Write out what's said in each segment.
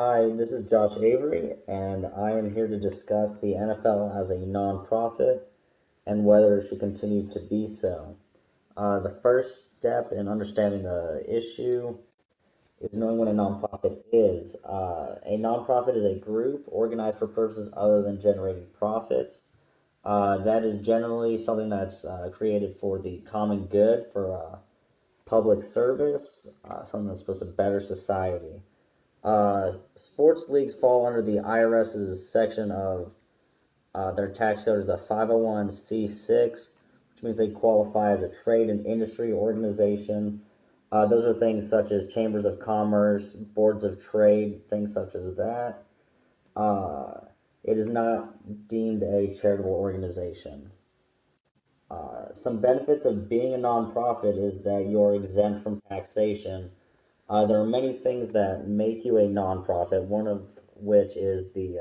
Hi, this is Josh Avery, and I am here to discuss the NFL as a nonprofit and whether it should continue to be so. The first step in understanding the issue is knowing what a nonprofit is. A nonprofit is a group organized for purposes other than generating profits. That is generally something that's created for the common good, for public service, something that's supposed to better society. Sports leagues fall under the IRS's section of their tax code is a 501c6, which means they qualify as a trade and industry organization. Those are things such as chambers of commerce, boards of trade, things such as that. Uh, it is not deemed a charitable organization. Some benefits of being a nonprofit is that you're exempt from taxation. There are many things that make you a nonprofit, one of which is the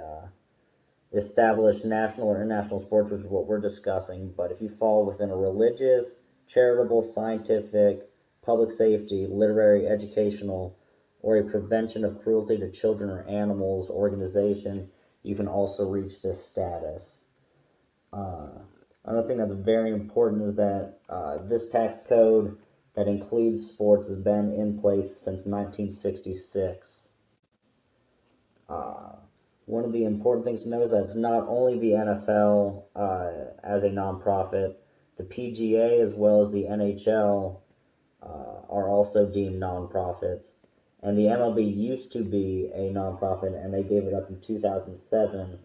established national or international sports, which is what we're discussing. But if you fall within a religious, charitable, scientific, public safety, literary, educational, or a prevention of cruelty to children or animals organization, you can also reach this status. Uh, Another thing that's very important is that this tax code that includes sports has been in place since 1966. Uh, One of the important things to know is that it's not only the NFL as a nonprofit, the PGA as well as the NHL are also deemed nonprofits. And the MLB used to be a nonprofit, and they gave it up in 2007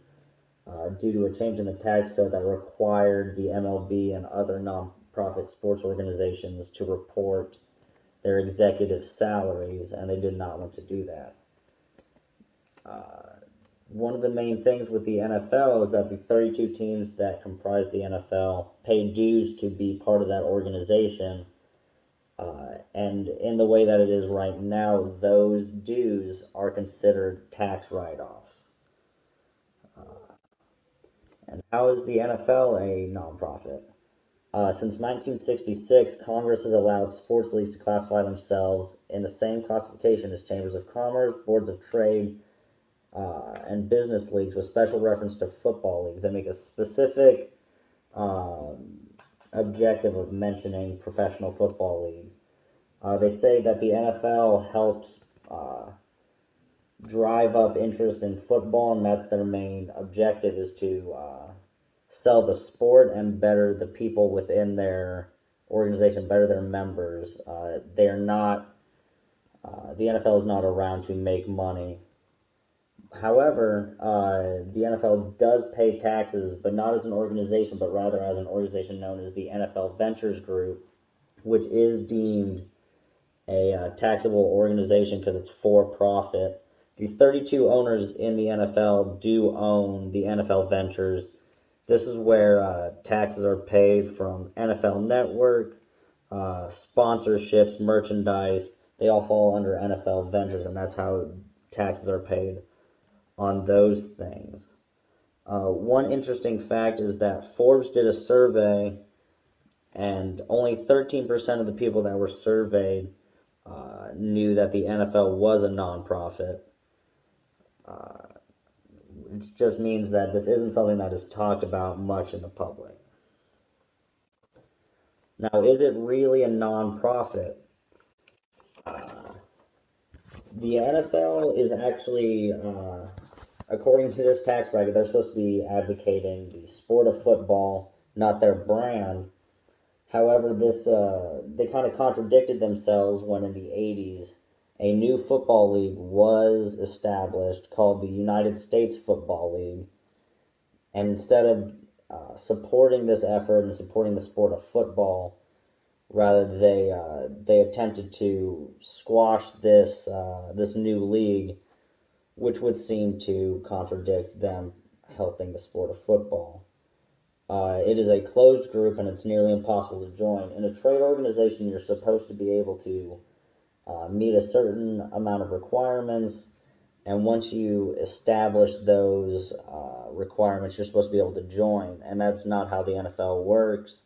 due to a change in the tax code that required the MLB and other nonprofit sports organizations to report their executive salaries, and they did not want to do that. One of the main things with the NFL is that the 32 teams that comprise the NFL pay dues to be part of that organization. And in the way that it is right now, those dues are considered tax write-offs. And how is the NFL a nonprofit? Since 1966, Congress has allowed sports leagues to classify themselves in the same classification as chambers of commerce, boards of trade, and business leagues, with special reference to football leagues. They make a specific objective of mentioning professional football leagues. They say that the NFL helps drive up interest in football, and that's their main objective, is to sell the sport and better the people within their organization, better their members. They're not, the NFL is not around to make money. However, the NFL does pay taxes, but not as an organization, but rather as an organization known as the NFL Ventures Group, which is deemed a taxable organization because it's for profit. The 32 owners in the NFL do own the NFL Ventures. This is where taxes are paid from NFL Network, sponsorships, merchandise. They all fall under NFL Ventures, and that's how taxes are paid on those things. One interesting fact is that Forbes did a survey, and only 13% of the people that were surveyed knew that the NFL was a nonprofit. It just means that this isn't something that is talked about much in the public. Now, is it really a nonprofit? The NFL is actually, according to this tax bracket, they're supposed to be advocating the sport of football, not their brand. However, this they kind of contradicted themselves when in the 80s a new football league was established called the United States Football League. And instead of supporting this effort and supporting the sport of football, rather they attempted to squash this new league, which would seem to contradict them helping the sport of football. It is a closed group, and it's nearly impossible to join. In a trade organization, you're supposed to be able to meet a certain amount of requirements, and once you establish those requirements, you're supposed to be able to join, and that's not how the NFL works.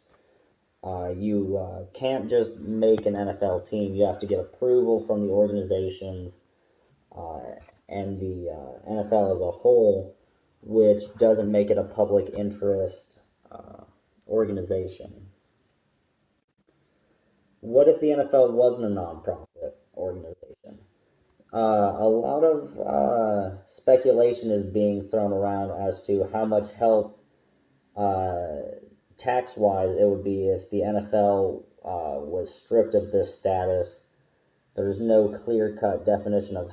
You can't just make an NFL team. You have to get approval from the organizations, and the NFL as a whole, which doesn't make it a public interest organization. What if the NFL wasn't a nonprofit organization? A lot of speculation is being thrown around as to how much help tax-wise it would be if the NFL was stripped of this status. There's no clear-cut definition of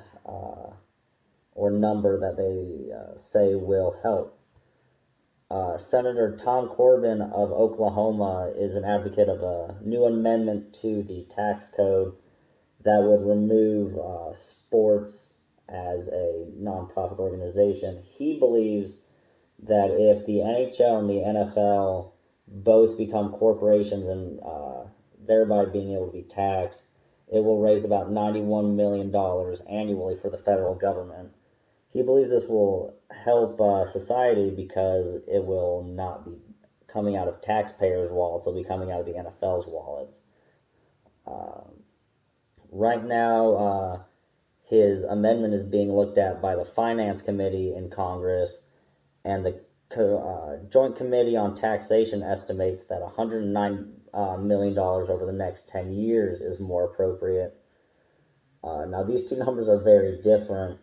or number that they say will help. Senator Tom Corbin of Oklahoma is an advocate of a new amendment to the tax code that would remove sports as a nonprofit organization. He believes that if the NHL and the NFL both become corporations and thereby being able to be taxed, it will raise about $91 million annually for the federal government. He believes this will help society because it will not be coming out of taxpayers' wallets, it'll be coming out of the NFL's wallets. Right now, his amendment is being looked at by the Finance Committee in Congress, and the Joint Committee on Taxation estimates that $109 million over the next 10 years is more appropriate. Now, these two numbers are very different,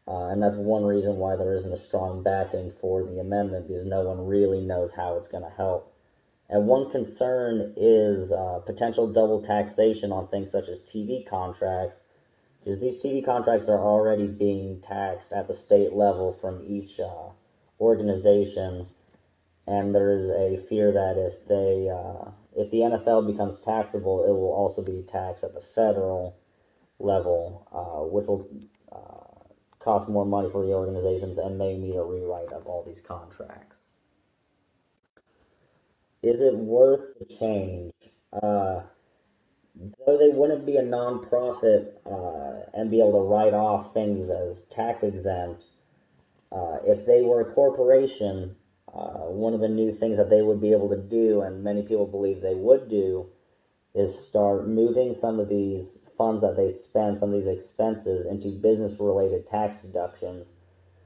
and that's one reason why there isn't a strong backing for the amendment, because no one really knows how it's going to help. And one concern is potential double taxation on things such as TV contracts, because these TV contracts are already being taxed at the state level from each organization, and there's a fear that if the NFL becomes taxable, it will also be taxed at the federal level, which will cost more money for the organizations and may need a rewrite of all these contracts. Is it worth the change? Though they wouldn't be a nonprofit and be able to write off things as tax exempt, if they were a corporation, one of the new things that they would be able to do, and many people believe they would do, is start moving some of these funds that they spend, some of these expenses, into business-related tax deductions,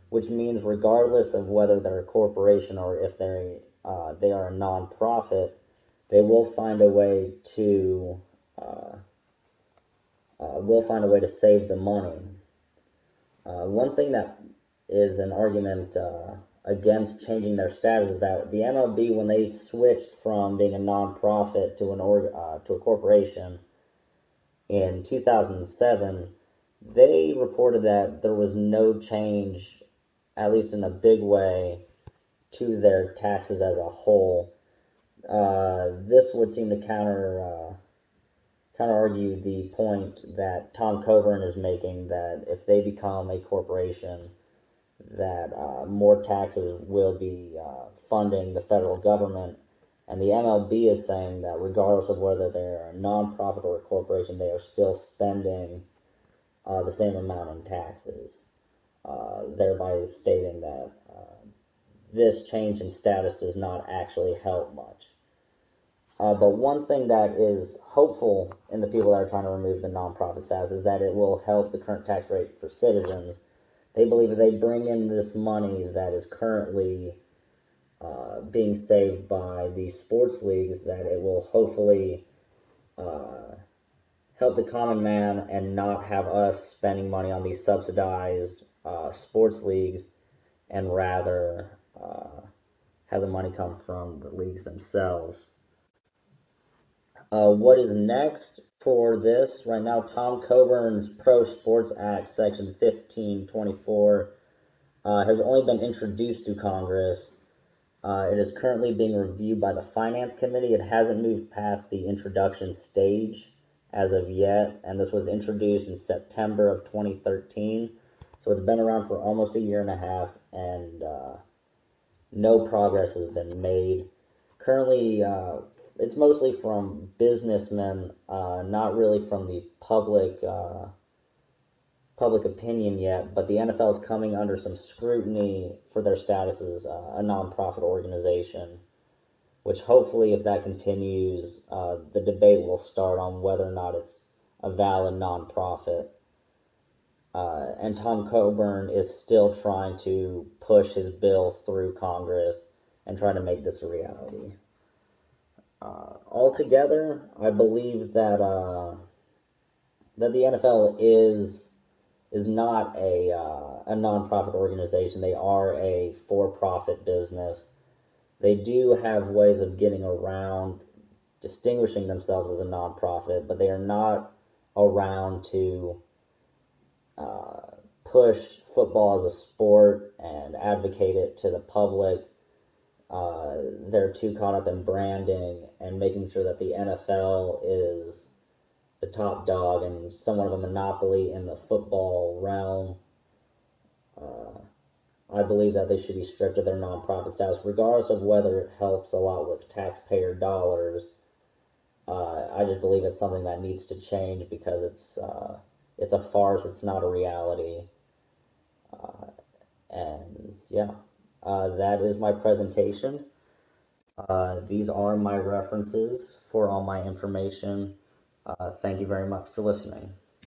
which means regardless of whether they're a corporation or if they are a nonprofit, they will find a way to save the money. One thing that is an argument against changing their status is that the MLB, when they switched from being a nonprofit to a corporation in 2007, they reported that there was no change, at least in a big way, to their taxes as a whole. This would seem to counter argue the point that Tom Coburn is making, that if they become a corporation, that more taxes will be funding the federal government. And the MLB is saying that regardless of whether they're a nonprofit or a corporation, they are still spending the same amount in taxes, thereby stating that this change in status does not actually help much. But one thing that is hopeful in the people that are trying to remove the nonprofit status is that it will help the current tax rate for citizens. They believe if they bring in this money that is currently being saved by the sports leagues, that it will hopefully help the common man and not have us spending money on these subsidized sports leagues, and rather have the money come from the leagues themselves. What is next for this? Right now, Tom Coburn's Pro Sports Act, Section 1524, has only been introduced to Congress. It is currently being reviewed by the Finance Committee. It hasn't moved past the introduction stage as of yet, and this was introduced in September of 2013. So it's been around for almost a year and a half, and no progress has been made. Currently, it's mostly from businessmen, not really from the public opinion yet, but the NFL is coming under some scrutiny for their status as a nonprofit organization, which hopefully, if that continues, the debate will start on whether or not it's a valid nonprofit. And Tom Coburn is still trying to push his bill through Congress and try to make this a reality. Altogether, I believe that that the NFL is not a nonprofit organization. They are a for-profit business. They do have ways of getting around distinguishing themselves as a nonprofit, but they are not around to push football as a sport and advocate it to the public. They're too caught up in branding and making sure that the NFL is the top dog and somewhat of a monopoly in the football realm. I believe that they should be stripped of their nonprofit status, regardless of whether it helps a lot with taxpayer dollars. I just believe it's something that needs to change because it's a farce. It's not a reality. And yeah, that is my presentation. These are my references for all my information. Thank you very much for listening.